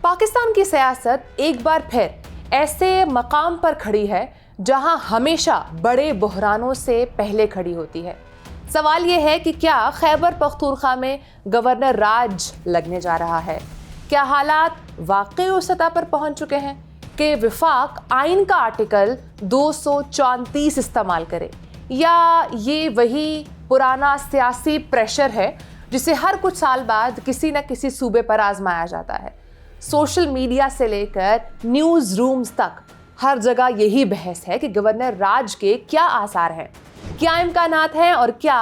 पाकिस्तान की सियासत एक बार फिर ऐसे मकाम पर खड़ी है जहां हमेशा बड़े बहरानों से पहले खड़ी होती है। सवाल ये है कि क्या खैबर पख्तूनख्वा में गवर्नर राज लगने जा रहा है? क्या हालात वाकई उस सतह पर पहुंच चुके हैं कि वफाक आइन का आर्टिकल 234 इस्तेमाल करे, या ये वही पुराना सियासी प्रेशर है जिसे हर कुछ साल बाद किसी न किसी सूबे पर आजमाया जाता है? सोशल मीडिया से लेकर न्यूज़ रूम्स तक हर जगह यही बहस है कि गवर्नर राज के क्या आसार हैं, क्या इम्कानात हैं और क्या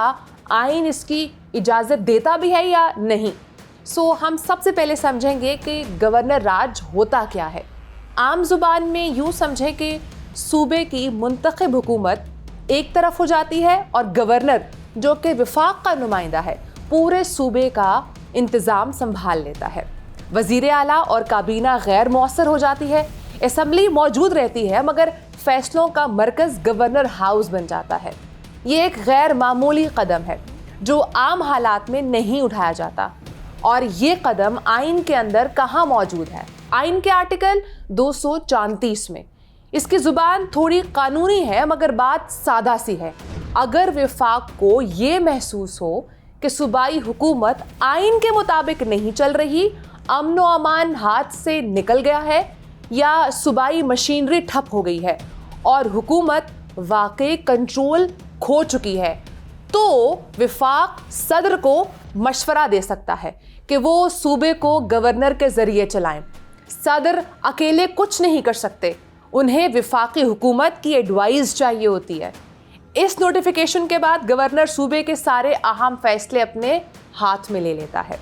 आइन इसकी इजाज़त देता भी है या नहीं। हम सबसे पहले समझेंगे कि गवर्नर राज होता क्या है। आम जुबान में यूँ समझें कि सूबे की मुंतखब हुकूमत एक तरफ हो जाती है और गवर्नर, जो कि वफाक का नुमाइंदा है, पूरे सूबे का इंतज़ाम संभाल लेता है। वज़ीर आला और काबीना गैर मौसर हो जाती है, असम्बली मौजूद रहती है मगर फैसलों का मरकज़ गवर्नर हाउस बन जाता है। ये एक गैर मामूली कदम है जो आम हालात में नहीं उठाया जाता, और ये कदम आइन के अंदर कहाँ मौजूद है? आइन के आर्टिकल 234 में। इसकी ज़ुबान थोड़ी कानूनी है मगर बात सादा सी है। अगर वफाक को ये महसूस हो कि सूबाई हुकूमत आइन के मुताबिक नहीं चल रही, अमन व अमान हाथ से निकल गया है, या सूबाई मशीनरी ठप हो गई है और हुकूमत वाकई कंट्रोल खो चुकी है, तो वफाक सदर को मशवरा दे सकता है कि वो सूबे को गवर्नर के ज़रिए चलाएं। सदर अकेले कुछ नहीं कर सकते, उन्हें वफाकी हुकूमत की एडवाइस चाहिए होती है। इस नोटिफिकेशन के बाद गवर्नर सूबे के सारे अहम फैसले अपने हाथ में ले लेता है।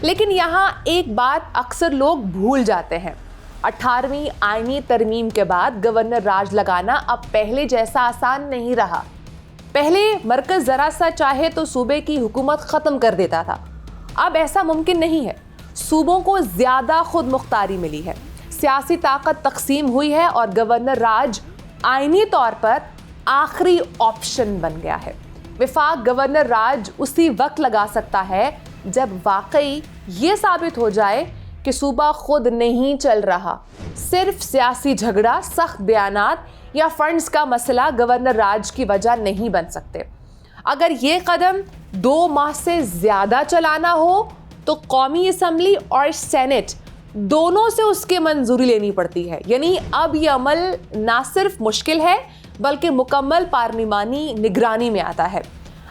लेकिन यहाँ एक बात अक्सर लोग भूल जाते हैं। 18वीं आईनी तरमीम के बाद गवर्नर राज लगाना अब पहले जैसा आसान नहीं रहा। पहले मरकज़ ज़रा सा चाहे तो सूबे की हुकूमत ख़त्म कर देता था, अब ऐसा मुमकिन नहीं है। सूबों को ज़्यादा खुद मुख्तारी मिली है, सियासी ताकत तकसीम हुई है और गवर्नर राज आइनी तौर पर आखिरी ऑप्शन बन गया है। वफाक गवर्नर राज उसी वक्त लगा सकता है जब वाकई ये साबित हो जाए कि सूबा खुद नहीं चल रहा। सिर्फ सियासी झगड़ा, सख्त बयानात या फंड्स का मसला गवर्नर राज की वजह नहीं बन सकते। अगर ये कदम 2 माह से ज़्यादा चलाना हो तो कौमी असम्बली और सेनेट दोनों से उसके मंजूरी लेनी पड़ती है। यानी अब ये अमल ना सिर्फ मुश्किल है बल्कि मुकम्मल पार्लिमानी निगरानी में आता है।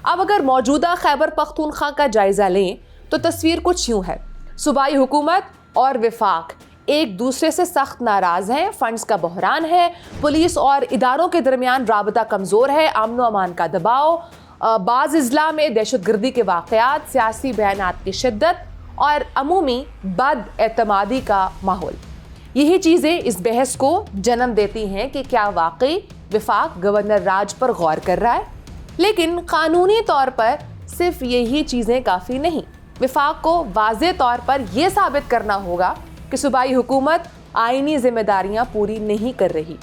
अब अगर मौजूदा खैबर पख्तूनख्वा का जायज़ा लें तो तस्वीर कुछ यूँ है। सूबाई हुकूमत और वफाक एक दूसरे से सख्त नाराज़ हैं, फंड्स का बहरान है, पुलिस और इदारों के दरमियान राबता कमज़ोर है, अमन व अमान का दबाव, बाज़ अज़ला में दहशतगर्दी के वाक़यात, सियासी बयानात की शिद्दत और अमूमी बदएतमादी का माहौल। यही चीज़ें इस बहस को जन्म देती हैं कि क्या वाकई वफाक गवर्नर राज पर गौर कर रहा है। लेकिन कानूनी तौर पर सिर्फ यही चीज़ें काफ़ी नहीं। वफाक को वाज़े तौर पर यह साबित करना होगा कि सूबाई हुकूमत आइनी जिम्मेदारियां पूरी नहीं कर रही।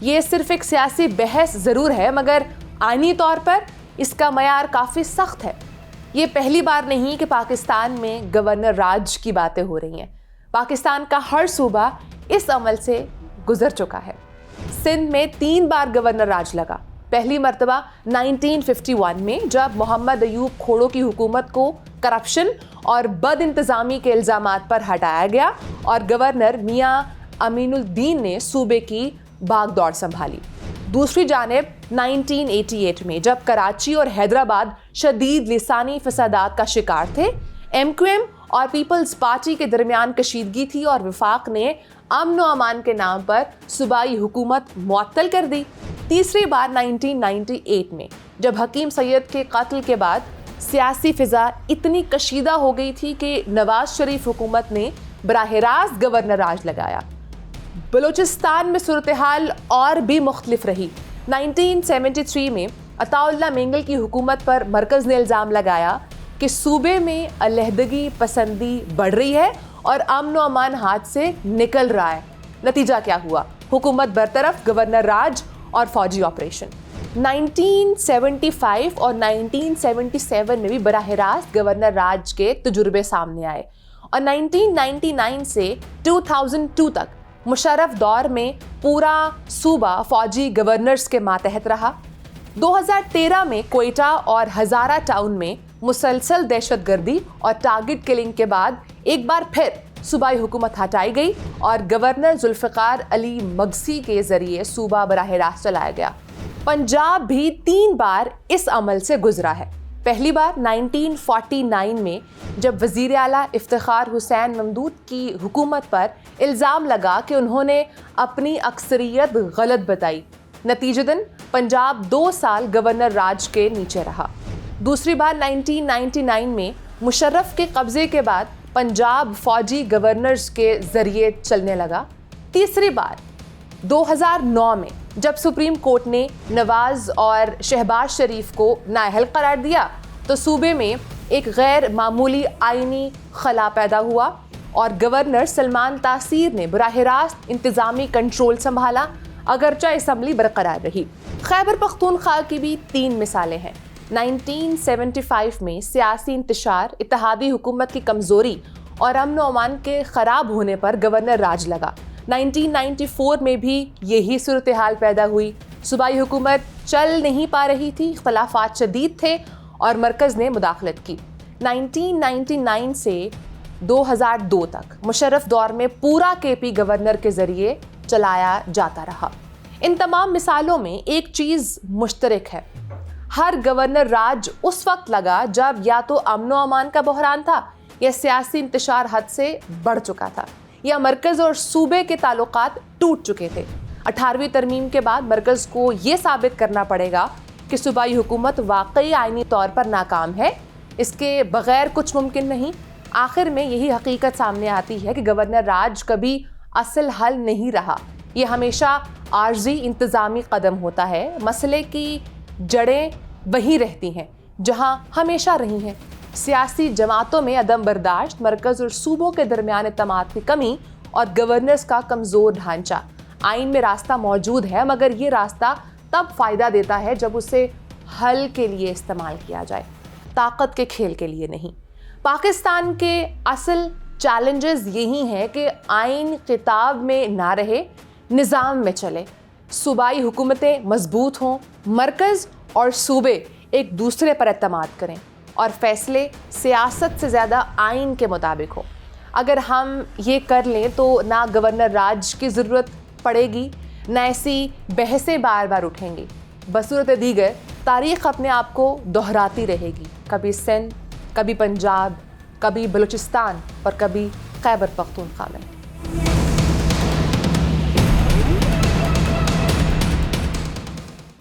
ये सिर्फ एक सियासी बहस ज़रूर है मगर आइनी तौर पर इसका मयार काफ़ी सख्त है। ये पहली बार नहीं कि पाकिस्तान में गवर्नर राज की बातें हो रही हैं। पाकिस्तान का हर सूबा इस अमल से गुजर चुका है। सिंध में 3 बार गवर्नर राज लगा। पहली मरतबा 1951 में जब मोहम्मद अयूब खोड़ो की हुकूमत को करप्शन और बद इंतज़ामी के इल्ज़ामात पर हटाया गया और गवर्नर मियाँ अमीनुद्दीन ने सूबे की भागदौड़ संभाली। दूसरी जानिब 1988 में जब कराची और हैदराबाद शदीद लिसानी फसादात का शिकार थे, MQM और पीपल्स पार्टी के दरमियान कशीदगी थी और वफाक ने अमन व अमान के नाम पर सूबाई हुकूमत मुअत्तल कर दी। तीसरी बार 1998 में जब हकीम सैयद के कत्ल के बाद सियासी फ़िज़ा इतनी कशीदा हो गई थी कि नवाज शरीफ हुकूमत ने बराह रास्त गवर्नर राज लगाया। बलूचिस्तान में सूरत हाल और भी मुख्तलिफ रही। 1973 में अताउल्लाह मेंगल की हुकूमत पर मरकज़ ने इल्ज़ाम लगाया कि सूबे में अलहदगी पसंदी बढ़ रही है और अमन व अमान हाथ से निकल रहा है। नतीजा क्या हुआ? हुकूमत बरतरफ, गवर्नर राज और फौजी ऑपरेशन। 1975 और 1977 में भी बराह रास्त गवर्नर राज के तजुर्बे सामने आए और 1999 से 2002 तक मुशर्रफ दौर में पूरा सूबा फौजी गवर्नर्स के मातहत रहा। 2013 में क्वेटा और हज़ारा टाउन में मुसलसल दहशतगर्दी और टारगेट किलिंग के बाद एक बार फिर सूबाई हुकूमत हटाई गई और गवर्नर जुल्फ़िकार अली मगसी के ज़रिए सूबा बराह रास्त चलाया गया। पंजाब भी 3 बार इस अमल से गुजरा है। पहली बार 1949 में जब वज़ीर आला इफ्तिखार हुसैन ममदूद की हुकूमत पर इल्ज़ाम लगा कि उन्होंने अपनी अक्सरियत गलत बताई, नतीजतन पंजाब 2 साल गवर्नर राज के नीचे रहा। दूसरी बार 1999 में मुशर्रफ के कब्ज़े के बाद पंजाब फौजी गवर्नर्स के ज़रिए चलने लगा। तीसरी बार 2009 में जब सुप्रीम कोर्ट ने नवाज़ और शहबाज शरीफ को नाअहल करार दिया तो सूबे में एक गैर मामूली आइनी खला पैदा हुआ और गवर्नर सलमान तासीर ने बराह रास्त इंतज़ामी कंट्रोल संभाला, अगरचे असम्बली बरकरार रही। खैबर पख्तूनख्वा की भी 3 मिसालें हैं। 1975 में सियासी इंतशार, इत्तेहादी हुकूमत की कमज़ोरी और अमन व अमान के ख़राब होने पर गवर्नर राज लगा। 1994 में भी यही सूरत हाल पैदा हुई। सूबाई हुकूमत चल नहीं पा रही थी, इख्तलाफात शदीद थे और मरकज़ ने मुदाखलत की। 1999 से 2002 तक मुशर्रफ दौर में पूरा केपी गवर्नर के ज़रिए चलाया जाता रहा। इन तमाम मिसालों में एक चीज़ मुश्तरक है, हर गवर्नर राज उस वक्त लगा जब या तो अमन व अमान का बहरान था या सियासी इंतशार हद से बढ़ चुका था या मरकज़ और सूबे के ताल्लुकात टूट चुके थे। 18वीं तरमीम के बाद मरकज़ को ये साबित करना पड़ेगा कि सूबाई हुकूमत वाकई आइनी तौर पर नाकाम है, इसके बग़ैर कुछ मुमकिन नहीं। आखिर में यही हकीकत सामने आती है कि गवर्नर राज कभी असल हल नहीं रहा, ये हमेशा आर्जी इंतज़ामी कदम होता है। मसले की जड़ें वहीं रहती हैं जहां हमेशा रही हैं। सियासी जमातों में अदम बर्दाश्त, मरकज़ और सूबों के दरमियान इत्तेमाद की कमी और गवर्नेंस का कमज़ोर ढांचा। आइन में रास्ता मौजूद है मगर ये रास्ता तब फ़ायदा देता है जब उसे हल के लिए इस्तेमाल किया जाए, ताकत के खेल के लिए नहीं। पाकिस्तान के असल चैलेंजेस यही हैं कि आइन किताब में ना रहे, निज़ाम में चले, सूबाई हुकूमतें मजबूत हों, मरकज़ और सूबे एक दूसरे पर एतमाद करें और फ़ैसले सियासत से ज़्यादा आइन के मुताबिक हो। अगर हम ये कर लें तो ना गवर्नर राज की ज़रूरत पड़ेगी, न ऐसी बहसें बार बार उठेंगी। बसूरत दीगर तारीख़ अपने आप को दोहराती रहेगी, कभी सिंध, कभी पंजाब, कभी बलूचिस्तान और कभी खैबर पख्तूनख्वा में।